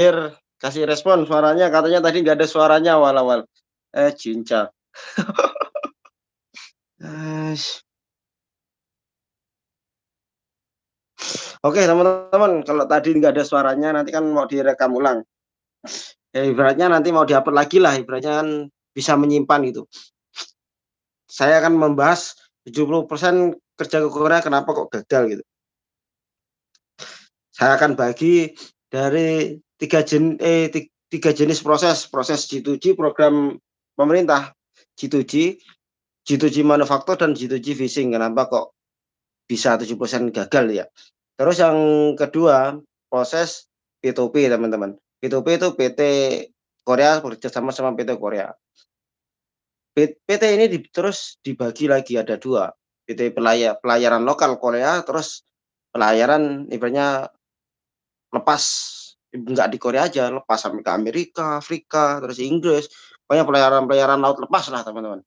Terakhir kasih respon suaranya katanya tadi nggak ada suaranya awal-awal. Cincang. Ais. Oke teman-teman, kalau tadi nggak ada suaranya nanti kan mau direkam ulang. Ya ibaratnya nanti mau di-upload lagi lah, ibaratnya kan bisa menyimpan gitu. Saya akan membahas 70% kerja ke Korea kenapa kok gagal gitu. Saya akan bagi dari 3 jenis proses G2G program pemerintah, G2G, G2G manufaktur dan G2G fishing. Kenapa kok bisa 70% gagal ya? Terus yang kedua, proses P2P teman-teman. P2P itu PT Korea bekerjasama sama PT Korea. PT ini terus dibagi lagi ada 2, PT pelayaran lokal Korea, terus pelayaran ibaratnya lepas, nggak di Korea aja, lepas sampai ke Amerika, Afrika, terus Inggris, pokoknya pelayaran-pelayaran laut lepas lah teman-teman.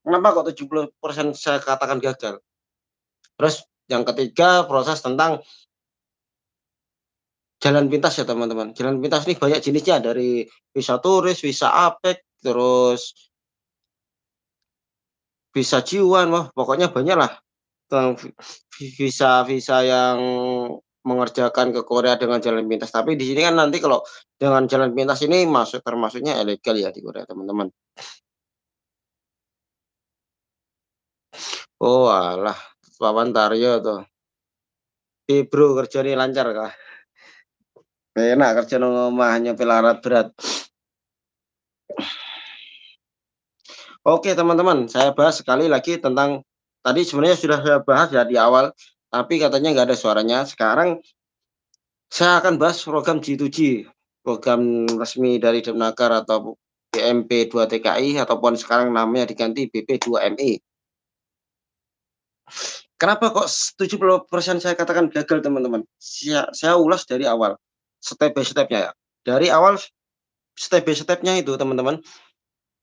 Kenapa kok 70% saya katakan gagal? Terus yang ketiga proses tentang jalan pintas ya teman-teman. Jalan pintas ini banyak jenisnya dari visa turis, visa APEC, terus visa G1, wah pokoknya banyak lah. Visa-visa yang mengerjakan ke Korea dengan jalan pintas. Tapi di sini kan nanti kalau dengan jalan pintas ini termasuknya ilegal ya di Korea teman-teman. Oh alah, Wawan Taryo tuh. Bro kerja nih lancar kah? Enak kerja nang omah nyopir alat berat. Oke teman-teman, saya bahas sekali lagi tentang tadi sebenarnya sudah saya bahas ya di awal, tapi katanya nggak ada suaranya. Sekarang saya akan bahas program G2G, program resmi dari Depnaker atau BMP2TKI ataupun sekarang namanya diganti BP2MI. Kenapa kok 70% saya katakan gagal teman-teman? Saya ulas dari awal, step by step-nya ya. Dari awal step by step-nya itu teman-teman,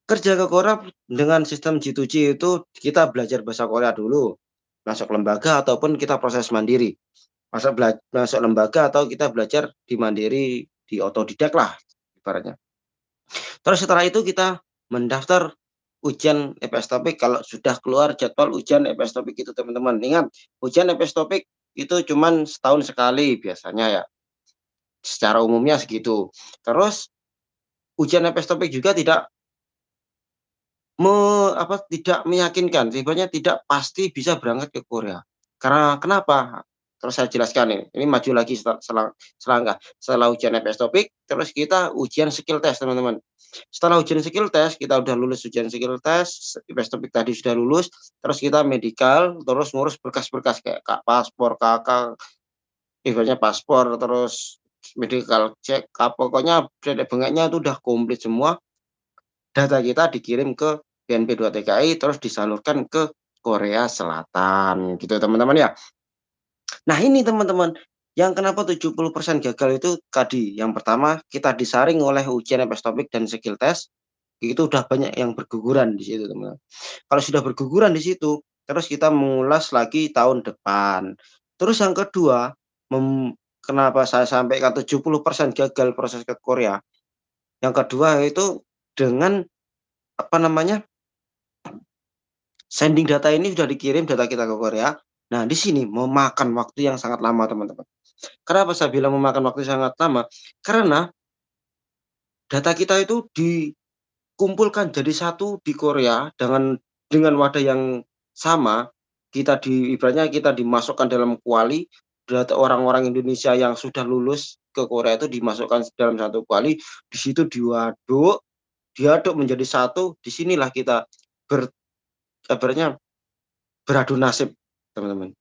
kerja ke Korea dengan sistem G2G itu kita belajar bahasa Korea dulu, masuk lembaga ataupun kita proses mandiri. Masuk lembaga atau kita belajar di mandiri, di otodidak lah ibaratnya. Terus setelah itu kita mendaftar ujian EPS Topik kalau sudah keluar jadwal ujian EPS Topik itu teman-teman. Ingat, ujian EPS Topik itu cuman setahun sekali biasanya ya. Secara umumnya segitu. Terus ujian EPS Topik juga tidak meyakinkan, sebenarnya tidak pasti bisa berangkat ke Korea. Karena kenapa? Terus saya jelaskan ini maju lagi selangkah. Setelah ujian FS Topik, terus kita ujian skill test, teman-teman. Setelah ujian skill test, kita udah lulus ujian skill test, FS Topik tadi sudah lulus, terus kita medical, terus ngurus berkas-berkas kayak paspor, KK, ibaratnya paspor, terus medical check, pokoknya bengeknya itu udah komplit semua. Data kita dikirim ke BNP2TKI terus disalurkan ke Korea Selatan gitu teman-teman ya. Nah ini teman-teman, yang kenapa 70% gagal itu tadi, yang pertama kita disaring oleh ujian EPS Topik dan skill test, itu udah banyak yang berguguran di situ teman-teman. Kalau sudah berguguran di situ, terus kita mengulas lagi tahun depan. Terus yang kedua, kenapa saya sampaikan 70% gagal proses ke Korea, yang kedua itu dengan apa namanya, sending data ini sudah dikirim data kita ke Korea. Nah, di sini memakan waktu yang sangat lama, teman-teman. Kenapa saya bilang memakan waktu sangat lama? Karena data kita itu dikumpulkan jadi satu di Korea dengan wadah yang sama. Ibaratnya kita dimasukkan dalam kuali, data orang-orang Indonesia yang sudah lulus ke Korea itu dimasukkan dalam satu kuali, di situ diaduk menjadi satu, disinilah kita ibaratnya beradu nasib, teman-teman.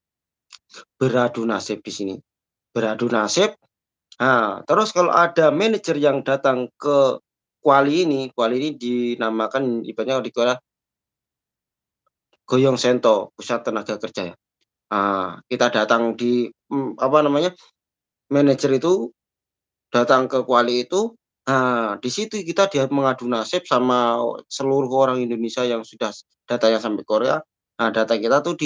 Beradu nasib di sini. Beradu nasib. Nah, terus kalau ada manajer yang datang ke kuali ini dinamakan ibaratnya di Korea Goyong Sento, Pusat Tenaga Kerja ya. Nah, kita datang apa namanya, manajer itu datang ke kuali itu, nah di situ kita dia mengadu nasib sama seluruh orang Indonesia yang sudah datanya sampai Korea. Nah, data kita tuh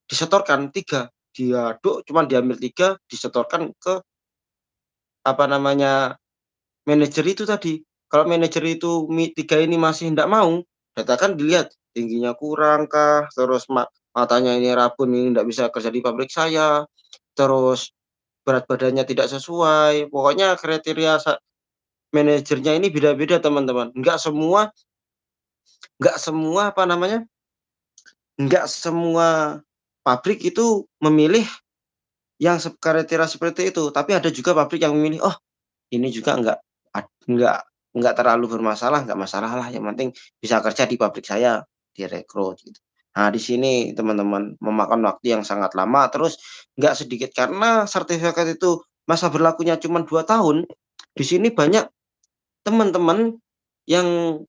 disetorkan 3, diaduk cuman diambil 3, disetorkan ke apa namanya, manajer itu tadi. Kalau manajer itu 3 ini masih ndak mau, data kan dilihat tingginya kurang kah, terus matanya ini rabun, ini ndak bisa kerja di pabrik saya, terus berat badannya tidak sesuai, pokoknya kriteria manajernya ini beda-beda teman-teman. Nggak semua apa namanya, nggak semua pabrik itu memilih yang kriteria seperti itu, tapi ada juga pabrik yang memilih, "Oh, ini juga nggak nggak terlalu bermasalah, nggak masalah lah, yang penting bisa kerja di pabrik saya," direkrut gitu. Nah, di sini teman-teman memakan waktu yang sangat lama, terus nggak sedikit karena sertifikat itu masa berlakunya cuma 2 tahun, di sini banyak teman-teman yang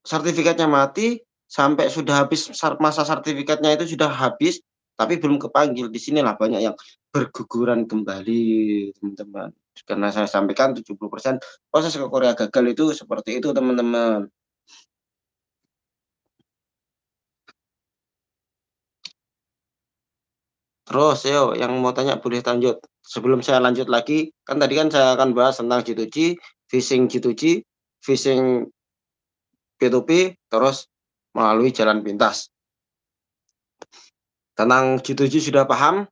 sertifikatnya mati, sampai sudah habis masa sertifikatnya itu sudah habis, tapi belum kepanggil. Di sinilah banyak yang berguguran kembali, teman-teman. Karena saya sampaikan 70% proses ke Korea gagal itu seperti itu, teman-teman. Terus yo yang mau tanya boleh lanjut. Sebelum saya lanjut lagi, kan tadi kan saya akan bahas tentang G2G, phishing G2G, phishing P2P, terus melalui jalan pintas. Tentang G2G sudah paham?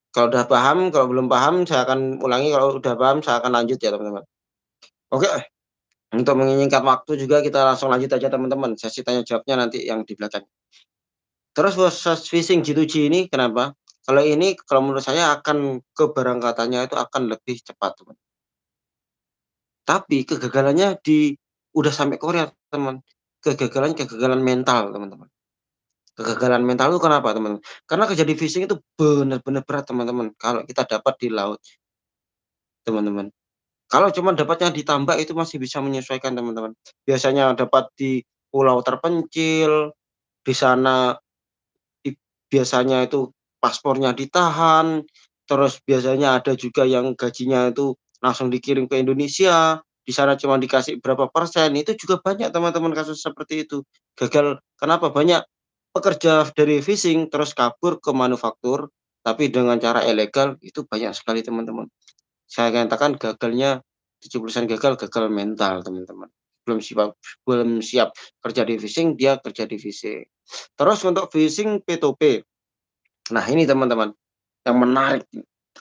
Kalau udah paham, kalau belum paham saya akan ulangi, kalau udah paham saya akan lanjut ya teman-teman. Oke, untuk menginginkan waktu juga kita langsung lanjut aja teman-teman, sesi tanya jawabnya nanti yang di belakang. Terus proses phishing G2G ini kenapa? Kalau ini kalau menurut saya akan keberangkatannya itu akan lebih cepat teman. Tapi kegagalannya udah sampai Korea teman. Kegagalan mental teman-teman. Kegagalan mental itu kenapa teman-teman? Karena kejadian phishing itu benar-benar berat teman-teman, kalau kita dapat di laut teman-teman. Kalau cuma dapatnya di tambak itu masih bisa menyesuaikan teman-teman. Biasanya dapat di pulau terpencil, di sana biasanya itu paspornya ditahan, terus biasanya ada juga yang gajinya itu langsung dikirim ke Indonesia, di sana cuma dikasih berapa persen, itu juga banyak teman-teman kasus seperti itu. Gagal kenapa? Banyak pekerja dari fishing terus kabur ke manufaktur, tapi dengan cara ilegal, itu banyak sekali teman-teman. Saya katakan gagalnya 70% gagal mental, teman-teman. Belum siap belum siap kerja di fishing, dia kerja di fishing. Terus untuk fishing P2P. Nah, ini teman-teman, yang menarik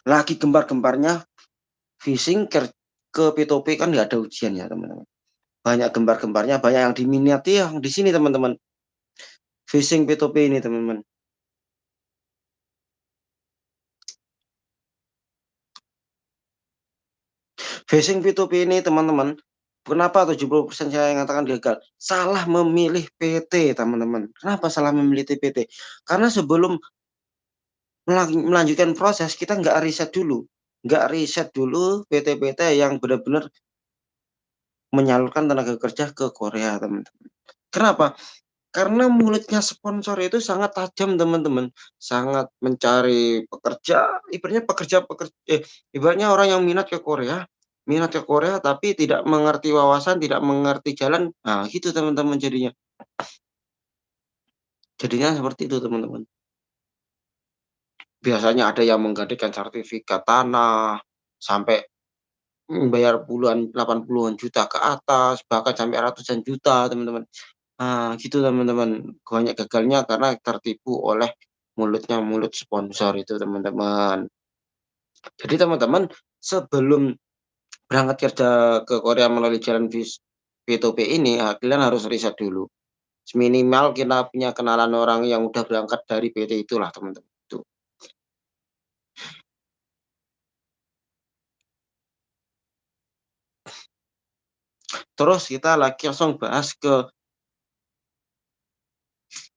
lagi gembar-gembarnya fishing ke P2P kan nggak ada ujian ya, teman-teman. Banyak gembar-gembarnya, banyak yang diminati yang di sini, teman-teman. Fishing P2P ini, teman-teman. Phishing P2P ini teman-teman, kenapa 70% saya mengatakan gagal? Salah memilih PT teman-teman. Kenapa salah memilih PT? Karena sebelum melanjutkan proses kita nggak riset dulu PT-PT yang benar-benar menyalurkan tenaga kerja ke Korea teman-teman. Kenapa? Karena mulutnya sponsor itu sangat tajam teman-teman, sangat mencari pekerja, ibaratnya orang yang minat ke Korea tapi tidak mengerti wawasan, tidak mengerti jalan, nah gitu teman-teman jadinya. Jadinya seperti itu teman-teman. Biasanya ada yang menggadaikan sertifikat tanah, sampai, bayar puluhan, 80-an juta ke atas, bahkan sampai ratusan juta teman-teman. Nah, gitu teman-teman, banyak gagalnya karena tertipu oleh mulut sponsor itu teman-teman. Jadi teman-teman, sebelum berangkat kerja ke Korea melalui jalan P2P ini, kalian harus riset dulu. Minimal kita punya kenalan orang yang udah berangkat dari PT itulah teman-teman, itu. Terus kita lagi langsung bahas ke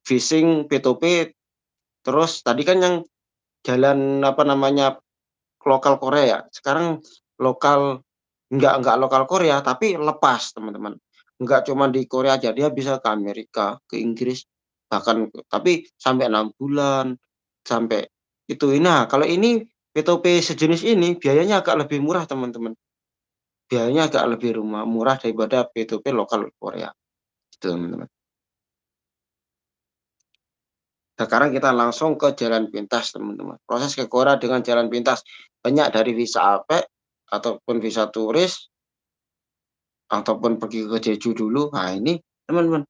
phishing P2P, terus tadi kan yang jalan apa namanya, lokal Korea ya, sekarang lokal nggak lokal Korea, tapi lepas teman-teman. Nggak cuma di Korea aja, dia bisa ke Amerika, ke Inggris, bahkan tapi sampai 6 bulan, sampai itu. Nah, kalau ini P2P sejenis ini biayanya agak lebih murah teman-teman. Biayanya agak lebih murah daripada P2P lokal Korea, gitu teman-teman. Sekarang kita langsung ke jalan pintas teman-teman. Proses ke Korea dengan jalan pintas. Banyak dari visa ataupun visa turis, ataupun pergi ke Jeju dulu. Nah ini teman-teman,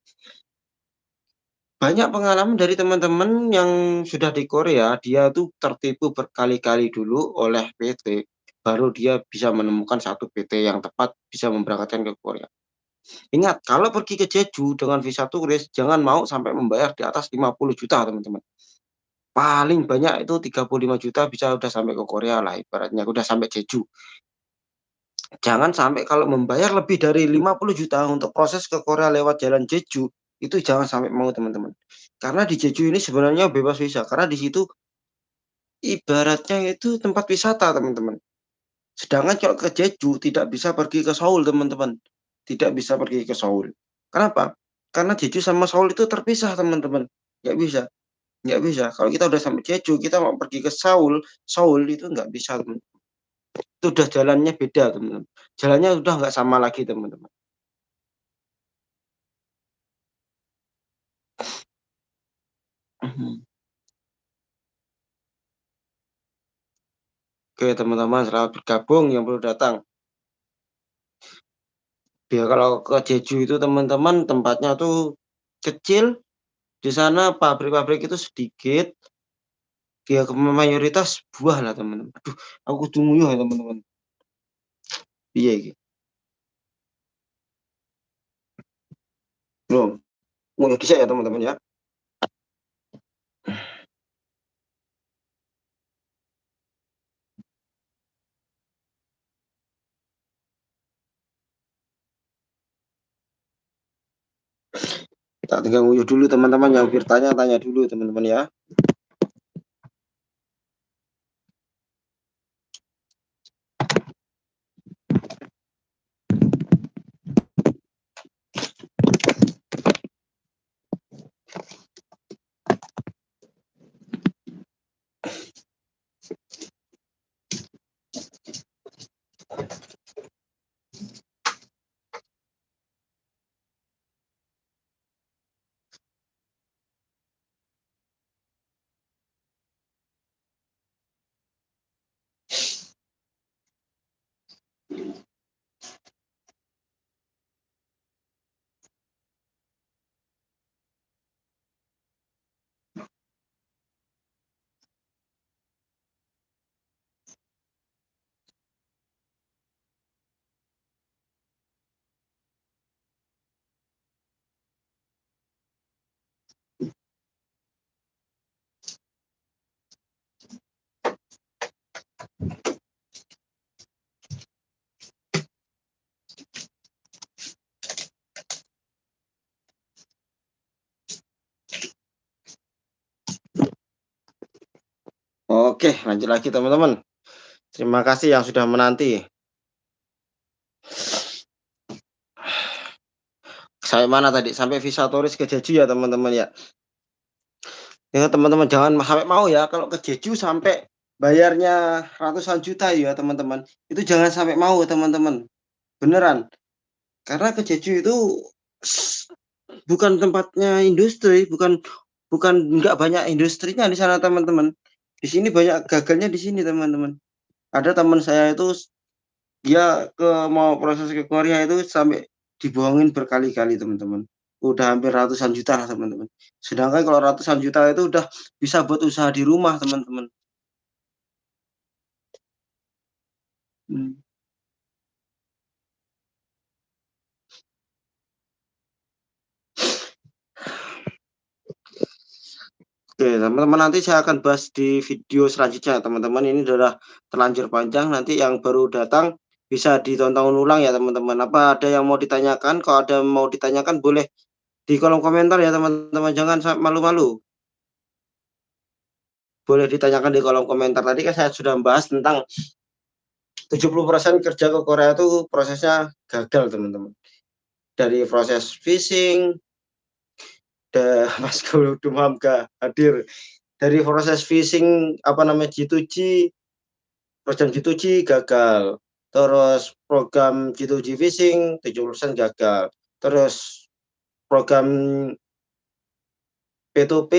banyak pengalaman dari teman-teman yang sudah di Korea, dia tuh tertipu berkali-kali dulu oleh PT, baru dia bisa menemukan satu PT yang tepat bisa memberangkatkan ke Korea. Ingat, kalau pergi ke Jeju dengan visa turis, jangan mau sampai membayar di atas 50 juta teman-teman. Paling banyak itu 35 juta bisa udah sampai ke Korea lah ibaratnya, udah sampai Jeju. Jangan sampai kalau membayar lebih dari 50 juta untuk proses ke Korea lewat jalan Jeju, itu jangan sampai mau teman-teman. Karena di Jeju ini sebenarnya bebas visa, karena di situ ibaratnya itu tempat wisata teman-teman. Sedangkan kalau ke Jeju tidak bisa pergi ke Seoul teman-teman. Tidak bisa pergi ke Seoul. Kenapa? Karena Jeju sama Seoul itu terpisah teman-teman. Nggak bisa. Nggak bisa. Kalau kita udah sampai Jeju, kita mau pergi ke Seoul, Seoul itu nggak bisa teman. Itu udah jalannya beda teman-teman. Jalannya udah nggak sama lagi teman-teman. Mhm. Oke teman-teman, selamat bergabung yang baru datang. Biar kalau ke Jeju itu teman-teman tempatnya tuh kecil, di sana pabrik-pabrik itu sedikit, ya mayoritas buah lah teman-teman. Aduh, aku kudu nguyuh ya teman-teman. Piye iki? Belum, nguyuh dhisik ya teman-teman ya. Tak tinggal nguyuh dulu teman-teman, yang bertanya tanya dulu teman-teman ya. Oke, lanjut lagi teman-teman. Terima kasih yang sudah menanti. Sampai mana tadi? Sampai visa turis ke Jeju ya teman-teman ya. Ya teman-teman jangan sampai mau ya kalau ke Jeju sampai bayarnya ratusan juta ya teman-teman. Itu jangan sampai mau teman-teman. Beneran. Karena ke Jeju itu bukan tempatnya industri, bukan bukan nggak banyak industrinya di sana teman-teman. Di sini banyak gagalnya di sini teman-teman. Ada teman saya itu dia mau proses ke Korea itu sampai dibohongin berkali-kali teman-teman. Udah hampir ratusan juta lah teman-teman. Sedangkan kalau ratusan juta itu udah bisa buat usaha di rumah teman-teman. Hmm. Oke teman-teman, nanti saya akan bahas di video selanjutnya teman-teman. Ini sudah terlanjur panjang, nanti yang baru datang bisa ditonton ulang ya teman-teman. Apa ada yang mau ditanyakan? Kalau ada mau ditanyakan boleh di kolom komentar ya teman-teman. Jangan malu-malu. Boleh ditanyakan di kolom komentar. Tadi kan saya sudah membahas tentang 70% kerja ke Korea itu prosesnya gagal teman-teman. Dari proses phishing, Mas Guludum Hamka hadir. Dari proses phishing apa namanya G2G, program G2G gagal. Terus program G2G phishing 70% gagal. Terus program P2P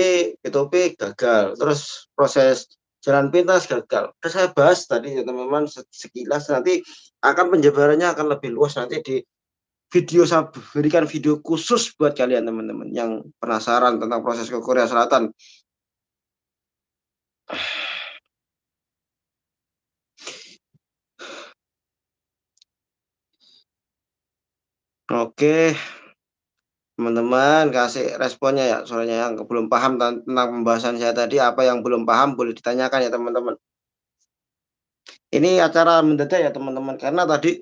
gagal. Terus proses jalan pintas gagal. Udah saya bahas tadi ya teman-teman sekilas, nanti akan penjabarannya akan lebih luas nanti di video, saya berikan video khusus buat kalian teman-teman yang penasaran tentang proses ke Korea Selatan. Oke, teman-teman kasih responnya ya, soalnya yang belum paham tentang pembahasan saya tadi, apa yang belum paham boleh ditanyakan ya teman-teman. Ini acara mendadak ya teman-teman, karena tadi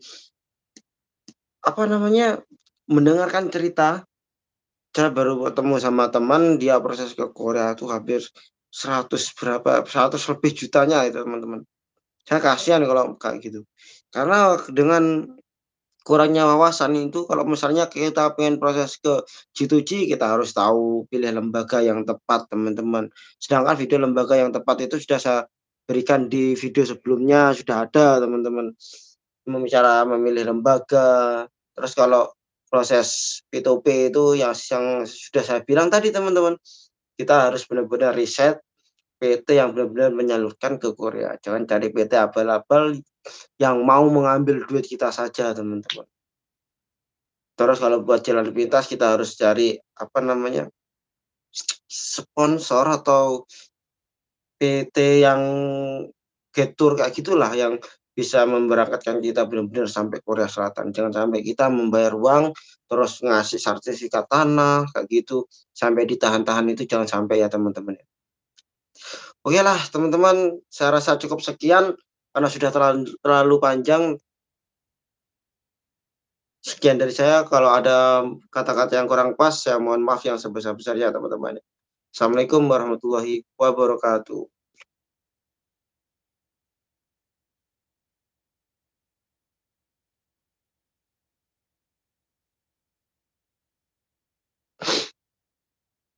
apa namanya, mendengarkan cerita, saya baru ketemu sama teman, dia proses ke Korea tuh hampir 100 berapa, 100 lebih jutanya itu teman-teman. Saya kasihan kalau kayak gitu. Karena dengan kurangnya wawasan itu kalau misalnya kita pengen proses ke G2G, kita harus tahu pilih lembaga yang tepat teman-teman. Sedangkan video lembaga yang tepat itu sudah saya berikan di video sebelumnya, sudah ada teman-teman. Cara memilih lembaga, terus kalau proses P2P itu yang sudah saya bilang tadi teman-teman, kita harus benar-benar riset PT yang benar-benar menyalurkan ke Korea. Jangan cari PT abal-abal yang mau mengambil duit kita saja teman-teman. Terus kalau buat jalan pintas kita harus cari apa namanya, sponsor atau PT yang Getur kayak gitulah yang bisa memberangkatkan kita benar-benar sampai Korea Selatan. Jangan sampai kita membayar uang terus ngasih sertifikat tanah kayak gitu sampai ditahan-tahan, itu jangan sampai ya teman-teman. Oke lah teman-teman, saya rasa cukup sekian karena sudah terlalu panjang. Sekian dari saya, kalau ada kata-kata yang kurang pas, saya mohon maaf yang sebesar-besarnya teman-teman. Assalamualaikum warahmatullahi wabarakatuh.